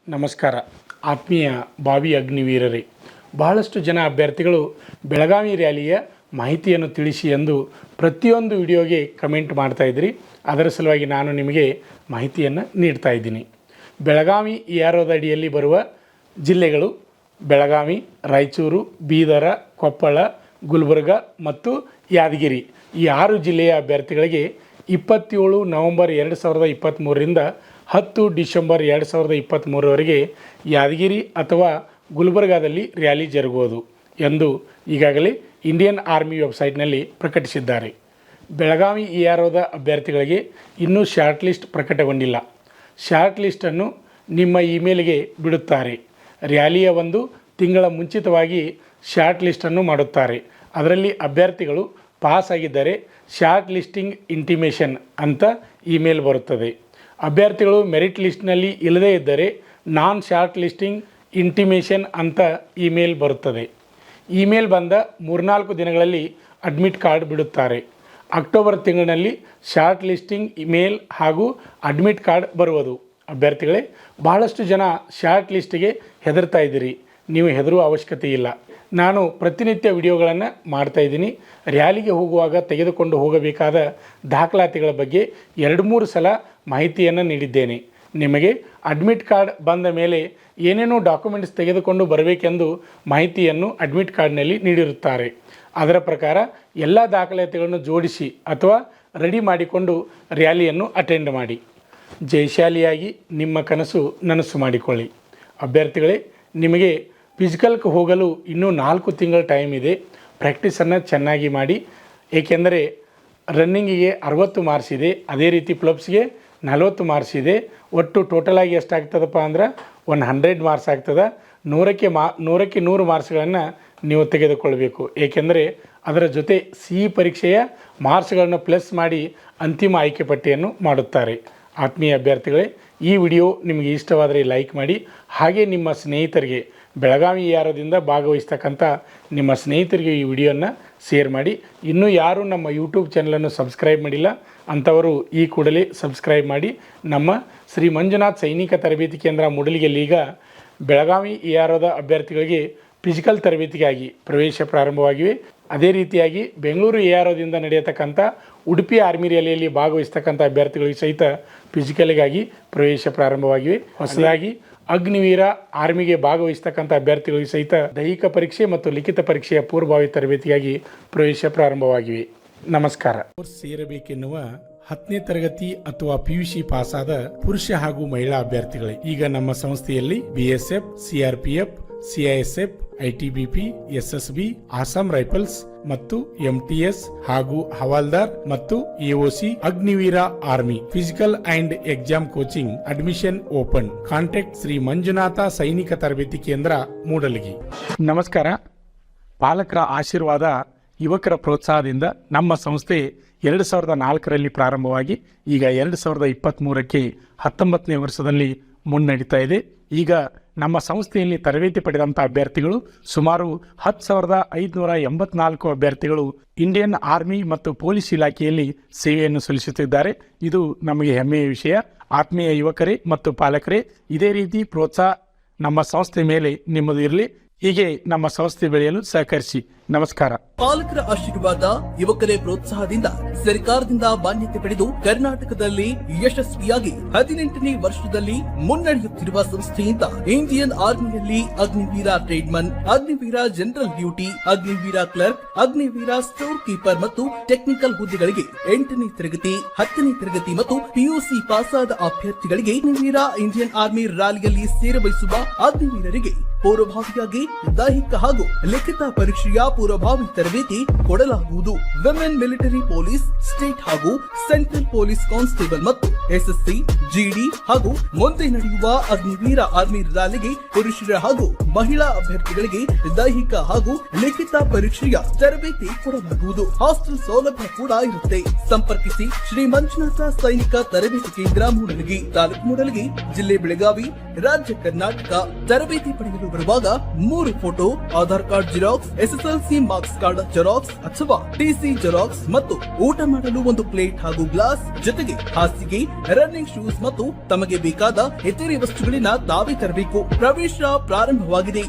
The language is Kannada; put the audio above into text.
ನಮಸ್ಕಾರ ಆತ್ಮೀಯ ಭಾವಿ ಅಗ್ನಿವೀರರೇ. ಬಹಳಷ್ಟು ಜನ ಅಭ್ಯರ್ಥಿಗಳು ಬೆಳಗಾವಿ ರ್ಯಾಲಿಯ ಮಾಹಿತಿಯನ್ನು ತಿಳಿಸಿ ಎಂದು ಪ್ರತಿಯೊಂದು ವಿಡಿಯೋಗೆ ಕಮೆಂಟ್ ಮಾಡ್ತಾಯಿದ್ರಿ. ಅದರ ಸಲುವಾಗಿ ನಾನು ನಿಮಗೆ ಮಾಹಿತಿಯನ್ನು ನೀಡ್ತಾ ಇದ್ದೀನಿ. ಬೆಳಗಾವಿ EROದ ಅಡಿಯಲ್ಲಿ ಬರುವ ಜಿಲ್ಲೆಗಳು ಬೆಳಗಾವಿ, ರಾಯಚೂರು, ಬೀದರ, ಕೊಪ್ಪಳ, ಗುಲ್ಬರ್ಗ ಮತ್ತು ಯಾದಗಿರಿ. ಈ 6 ಜಿಲ್ಲೆಯ ಅಭ್ಯರ್ಥಿಗಳಿಗೆ 27 ನವೆಂಬರ್ 2023ರಿಂದ 10 ಡಿಸೆಂಬರ್ 2023ರವರೆಗೆ ಯಾದಗಿರಿ ಅಥವಾ ಗುಲ್ಬರ್ಗಾದಲ್ಲಿ ರ್ಯಾಲಿ ಜರುಗುವುದು ಎಂದು ಈಗಾಗಲೇ ಇಂಡಿಯನ್ ಆರ್ಮಿ ವೆಬ್ಸೈಟ್ನಲ್ಲಿ ಪ್ರಕಟಿಸಿದ್ದಾರೆ. ಬೆಳಗಾವಿ EROದ ಅಭ್ಯರ್ಥಿಗಳಿಗೆ ಇನ್ನೂ ಶಾರ್ಟ್ ಲಿಸ್ಟ್ ಪ್ರಕಟಗೊಂಡಿಲ್ಲ. ಶಾರ್ಟ್ ಲಿಸ್ಟನ್ನು ನಿಮ್ಮ ಇಮೇಲ್ಗೆ ಬಿಡುತ್ತಾರೆ. ರ್ಯಾಲಿಯ 1 ತಿಂಗಳ ಮುಂಚಿತವಾಗಿ ಶಾರ್ಟ್ ಲಿಸ್ಟನ್ನು ಮಾಡುತ್ತಾರೆ. ಅದರಲ್ಲಿ ಅಭ್ಯರ್ಥಿಗಳು ಪಾಸ್ ಆಗಿದ್ದರೆ ಶಾರ್ಟ್ ಲಿಸ್ಟಿಂಗ್ ಇಂಟಿಮೇಷನ್ ಅಂತ ಇಮೇಲ್ ಬರುತ್ತದೆ. ಅಭ್ಯರ್ಥಿಗಳು ಮೆರಿಟ್ ಲಿಸ್ಟ್ನಲ್ಲಿ ಇಲ್ಲದೇ ಇದ್ದರೆ ನಾನ್ ಶಾರ್ಟ್ ಲಿಸ್ಟಿಂಗ್ ಇಂಟಿಮೇಷನ್ ಅಂತ ಇಮೇಲ್ ಬರುತ್ತದೆ. ಇಮೇಲ್ ಬಂದ 3-4 ದಿನಗಳಲ್ಲಿ ಅಡ್ಮಿಟ್ ಕಾರ್ಡ್ ಬಿಡುತ್ತಾರೆ. ಅಕ್ಟೋಬರ್ ತಿಂಗಳಿನಲ್ಲಿ ಶಾರ್ಟ್ ಲಿಸ್ಟಿಂಗ್ ಇಮೇಲ್ ಹಾಗೂ ಅಡ್ಮಿಟ್ ಕಾರ್ಡ್ ಬರುವುದು. ಅಭ್ಯರ್ಥಿಗಳೇ, ಬಹಳಷ್ಟು ಜನ ಶಾರ್ಟ್ ಲಿಸ್ಟಿಗೆ ಹೆದರ್ತಾ ಇದ್ದೀರಿ. ನೀವು ಹೆದರುವ ಅವಶ್ಯಕತೆ ಇಲ್ಲ. ನಾನು ಪ್ರತಿನಿತ್ಯ ವಿಡಿಯೋಗಳನ್ನು ಮಾಡ್ತಾಯಿದ್ದೀನಿ. ರ್ಯಾಲಿಗೆ ಹೋಗುವಾಗ ತೆಗೆದುಕೊಂಡು ಹೋಗಬೇಕಾದ ದಾಖಲಾತಿಗಳ ಬಗ್ಗೆ 2-3 ಸಲ ಮಾಹಿತಿಯನ್ನು ನೀಡಿದ್ದೇನೆ. ನಿಮಗೆ ಅಡ್ಮಿಟ್ ಕಾರ್ಡ್ ಬಂದ ಮೇಲೆ ಏನೇನೋ ಡಾಕ್ಯುಮೆಂಟ್ಸ್ ತೆಗೆದುಕೊಂಡು ಬರಬೇಕೆಂದು ಮಾಹಿತಿಯನ್ನು ಅಡ್ಮಿಟ್ ಕಾರ್ಡ್ನಲ್ಲಿ ನೀಡಿರುತ್ತಾರೆ. ಅದರ ಪ್ರಕಾರ ಎಲ್ಲ ದಾಖಲಾತಿಗಳನ್ನು ಜೋಡಿಸಿ ಅಥವಾ ರೆಡಿ ಮಾಡಿಕೊಂಡು ರ್ಯಾಲಿಯನ್ನು ಅಟೆಂಡ್ ಮಾಡಿ. ಜಯಶಾಲಿಯಾಗಿ ನಿಮ್ಮ ಕನಸು ನನಸು ಮಾಡಿಕೊಳ್ಳಿ. ಅಭ್ಯರ್ಥಿಗಳೇ, ನಿಮಗೆ ಫಿಸಿಕಲ್ಗೆ ಹೋಗಲು ಇನ್ನೂ 4 ತಿಂಗಳ ಟೈಮ್ ಇದೆ. ಪ್ರಾಕ್ಟೀಸನ್ನು ಚೆನ್ನಾಗಿ ಮಾಡಿ. ಏಕೆಂದರೆ ರನ್ನಿಂಗಿಗೆ 60 ಮಾರ್ಕ್ಸ್ ಇದೆ, ಅದೇ ರೀತಿ ಪ್ಲಬ್ಸ್ಗೆ 40 ಮಾರ್ಕ್ಸ್ ಇದೆ. ಒಟ್ಟು ಟೋಟಲಾಗಿ ಎಷ್ಟಾಗ್ತದಪ್ಪ ಅಂದ್ರೆ 100 ಮಾರ್ಕ್ಸ್ ಆಗ್ತದೆ. 100ಕ್ಕೆ 100 ಮಾರ್ಕ್ಸ್ಗಳನ್ನು ನೀವು ತೆಗೆದುಕೊಳ್ಬೇಕು. ಏಕೆಂದರೆ ಅದರ ಜೊತೆ CE ಪರೀಕ್ಷೆಯ ಮಾರ್ಕ್ಸ್ಗಳನ್ನು ಪ್ಲಸ್ ಮಾಡಿ ಅಂತಿಮ ಆಯ್ಕೆ ಪಟ್ಟಿಯನ್ನು ಮಾಡುತ್ತಾರೆ. ಆತ್ಮೀಯ ಅಭ್ಯರ್ಥಿಗಳೇ, ಈ ವಿಡಿಯೋ ನಿಮಗೆ ಇಷ್ಟವಾದರೆ ಲೈಕ್ ಮಾಡಿ. ಹಾಗೆ ನಿಮ್ಮ ಸ್ನೇಹಿತರಿಗೆ, ಬೆಳಗಾವಿ EROದಿಂದ ಭಾಗವಹಿಸ್ತಕ್ಕಂಥ ನಿಮ್ಮ ಸ್ನೇಹಿತರಿಗೆ ಈ ವಿಡಿಯೋನ ಶೇರ್ ಮಾಡಿ. ಇನ್ನೂ ಯಾರು ನಮ್ಮ ಯೂಟ್ಯೂಬ್ ಚಾನಲನ್ನು ಸಬ್ಸ್ಕ್ರೈಬ್ ಮಾಡಿಲ್ಲ ಅಂಥವರು ಈ ಕೂಡಲೇ ಸಬ್ಸ್ಕ್ರೈಬ್ ಮಾಡಿ. ನಮ್ಮ ಶ್ರೀ ಮಂಜುನಾಥ್ ಸೈನಿಕ ತರಬೇತಿ ಕೇಂದ್ರ ಮೂಡಲಿಗೆಯಲ್ಲಿ ಈಗ ಬೆಳಗಾವಿ EROದ ಅಭ್ಯರ್ಥಿಗಳಿಗೆ ಫಿಸಿಕಲ್ ತರಬೇತಿಗಾಗಿ ಪ್ರವೇಶ ಪ್ರಾರಂಭವಾಗಿವೆ. ಅದೇ ರೀತಿಯಾಗಿ ಬೆಂಗಳೂರು EROದಿಂದ ನಡೆಯತಕ್ಕಂಥ ಉಡುಪಿ ಆರ್ಮಿ ರ್ಯಾಲಿಯಲ್ಲಿ ಭಾಗವಹಿಸ್ತಕ್ಕಂಥ ಅಭ್ಯರ್ಥಿಗಳಿಗೆ ಸಹಿತ ಫಿಸಿಕಲ್ಗಾಗಿ ಪ್ರವೇಶ ಪ್ರಾರಂಭವಾಗಿವೆ. ಹೊಸದಾಗಿ ಅಗ್ನಿವೀರ ಆರ್ಮಿಗೆ ಭಾಗವಹಿಸ್ತಕ್ಕಂಥ ಅಭ್ಯರ್ಥಿಗಳಿಗೆ ಸಹಿತ ದೈಹಿಕ ಪರೀಕ್ಷೆ ಮತ್ತು ಲಿಖಿತ ಪರೀಕ್ಷೆಯ ಪೂರ್ವಭಾವಿ ತರಬೇತಿಗಾಗಿ ಪ್ರವೇಶ ಪ್ರಾರಂಭವಾಗಿವೆ. ನಮಸ್ಕಾರ. ಕೋರ್ಸ್ ಸೇರಬೇಕೆನ್ನುವ 10ನೇ ತರಗತಿ ಅಥವಾ PUC ಪಾಸಾದ ಪುರುಷ ಹಾಗೂ ಮಹಿಳಾ ಅಭ್ಯರ್ಥಿಗಳೇ, ಈಗ ನಮ್ಮ ಸಂಸ್ಥೆಯಲ್ಲಿ BSF, CRPF, CISF, ITBP, SSB, Assam rifles ಮತ್ತು MTS ಹಾಗೂ ಹವಾಲ್ದಾರ್ ಮತ್ತು AOC Agniveer army physical and exam coaching admission open. Contact Shri Manjunatha Sainika Tarabeti ಕೇಂದ್ರ ಮೂಡಲಗಿ. ನಮಸ್ಕಾರ. ಪಾಲಕರ ಆಶೀರ್ವಾದ, ಯುವಕರ ಪ್ರೋತ್ಸಾಹದಿಂದ ನಮ್ಮ ಸಂಸ್ಥೆ 2004ರಲ್ಲಿ ಪ್ರಾರಂಭವಾಗಿ ಈಗ 2023ಕ್ಕೆ 19ನೇ ವರ್ಷದಲ್ಲಿ ಮುನ್ನಡೀತಾ ಇದೆ. ಈಗ ನಮ್ಮ ಸಂಸ್ಥೆಯಲ್ಲಿ ತರಬೇತಿ ಪಡೆದಂಥ ಅಭ್ಯರ್ಥಿಗಳು ಸುಮಾರು 10,584 ಅಭ್ಯರ್ಥಿಗಳು ಇಂಡಿಯನ್ ಆರ್ಮಿ ಮತ್ತು ಪೊಲೀಸ್ ಇಲಾಖೆಯಲ್ಲಿ ಸೇವೆಯನ್ನು ಸಲ್ಲಿಸುತ್ತಿದ್ದಾರೆ. ಇದು ನಮಗೆ ಹೆಮ್ಮೆಯ ವಿಷಯ. ಆತ್ಮೀಯ ಯುವಕರೇ ಮತ್ತು ಪಾಲಕರೇ, ಇದೇ ರೀತಿ ಪ್ರೋತ್ಸಾಹ ನಮ್ಮ ಸಂಸ್ಥೆ ಮೇಲೆ ನಿಮ್ಮದು ಇರಲಿ. ಹೀಗೆ ನಮ್ಮ ಸಂಸ್ಥೆ ಬೆಳೆಯಲು ಸಹಕರಿಸಿ. ನಮಸ್ಕಾರ. ಪಾಲಕರ ಆಶೀರ್ವಾದ, ಯುವಕರೇ ಪ್ರೋತ್ಸಾಹದಿಂದ ಸರ್ಕಾರದಿಂದ ಮಾನ್ಯತೆ ಪಡೆದು ಕರ್ನಾಟಕದಲ್ಲಿ ಯಶಸ್ವಿಯಾಗಿ 18ನೇ ವರ್ಷದಲ್ಲಿ ಮುನ್ನಡೆಯುತ್ತಿರುವ ಸಂಸ್ಥೆಯಿಂದ ಇಂಡಿಯನ್ ಆರ್ಮಿಯಲ್ಲಿ Agniveer tradesman, Agniveer general duty, Agniveer clerk, Agniveer store keeper ಮತ್ತು ಟೆಕ್ನಿಕಲ್ ಹುದ್ದೆಗಳಿಗೆ 8ನೇ ತರಗತಿ, 10ನೇ ತರಗತಿ ಮತ್ತು PUC ಪಾಸಾದ ಅಭ್ಯರ್ಥಿಗಳಿಗೆ ಅಗ್ನಿವೀರ ಇಂಡಿಯನ್ ಆರ್ಮಿ ರ್ಯಾಲಿಯಲ್ಲಿ ಸೇರಬಯಸುವ ಅಗ್ನಿವೀರರಿಗೆ ಪೂರ್ವಭಾವಿಯಾಗಿ ದೈಹಿಕ ಹಾಗೂ ಲಿಖಿತ ಪರೀಕ್ಷೆಯ ಪೂರ್ವಭಾವಿ ತರಬೇತಿ ಕೊಡಲಾಗುವುದು. ವಿಮೆನ್ ಮಿಲಿಟರಿ ಪೊಲೀಸ್, ಸ್ಟೇಟ್ ಹಾಗೂ ಸೆಂಟ್ರಲ್ ಪೊಲೀಸ್ ಕಾನ್ಸ್ಟೇಬಲ್ ಮತ್ತು SSC, GD ಹಾಗೂ ಮುಂದೆ ನಡೆಯುವ ಅಗ್ನಿವೀರ ಆರ್ಮಿ ರ್ಯಾಲಿಗೆ ಪುರುಷರ ಹಾಗೂ ಮಹಿಳಾ ಅಭ್ಯರ್ಥಿಗಳಿಗೆ ದೈಹಿಕ ಹಾಗೂ ಲಿಖಿತ ಪರೀಕ್ಷೆಯ ತರಬೇತಿ ಕೊಡಲಾಗುವುದು. ಹಾಸ್ಟೆಲ್ ಸೌಲಭ್ಯ ಕೂಡ ಇರುತ್ತೆ. ಸಂಪರ್ಕಿಸಿ ಶ್ರೀ ಮಂಜುನಾಥ ಸೈನಿಕ ತರಬೇತಿ ಕೇಂದ್ರ ಮೂಡಲಗಿ, ತಾಲೂಕು ಮೂಡಲಗಿ, ಜಿಲ್ಲೆ ಬೆಳಗಾವಿ, ರಾಜ್ಯ ಕರ್ನಾಟಕ. ತರಬೇತಿ ಪಡೆಯಲು ಬರುವಾಗ 3 photo, Aadhaar card xerox, SSLC marks card xerox ಅಥವಾ TC ಜೆರಾಕ್ಸ್ ಮತ್ತು ಊಟ ಮಾಡಲು ಒಂದು ಪ್ಲೇಟ್ ಹಾಗೂ ಗ್ಲಾಸ್, ಜೊತೆಗೆ ಹಾಸಿಗೆ, ರನ್ನಿಂಗ್ ಶೂಸ್ ಮತ್ತು ತಮಗೆ ಬೇಕಾದ ಇತರೆ ವಸ್ತುಗಳಿನ ತಾವೇ ತರಬೇಕು. ಪ್ರವೇಶ ಪ್ರಾರಂಭವಾಗಿದೆ.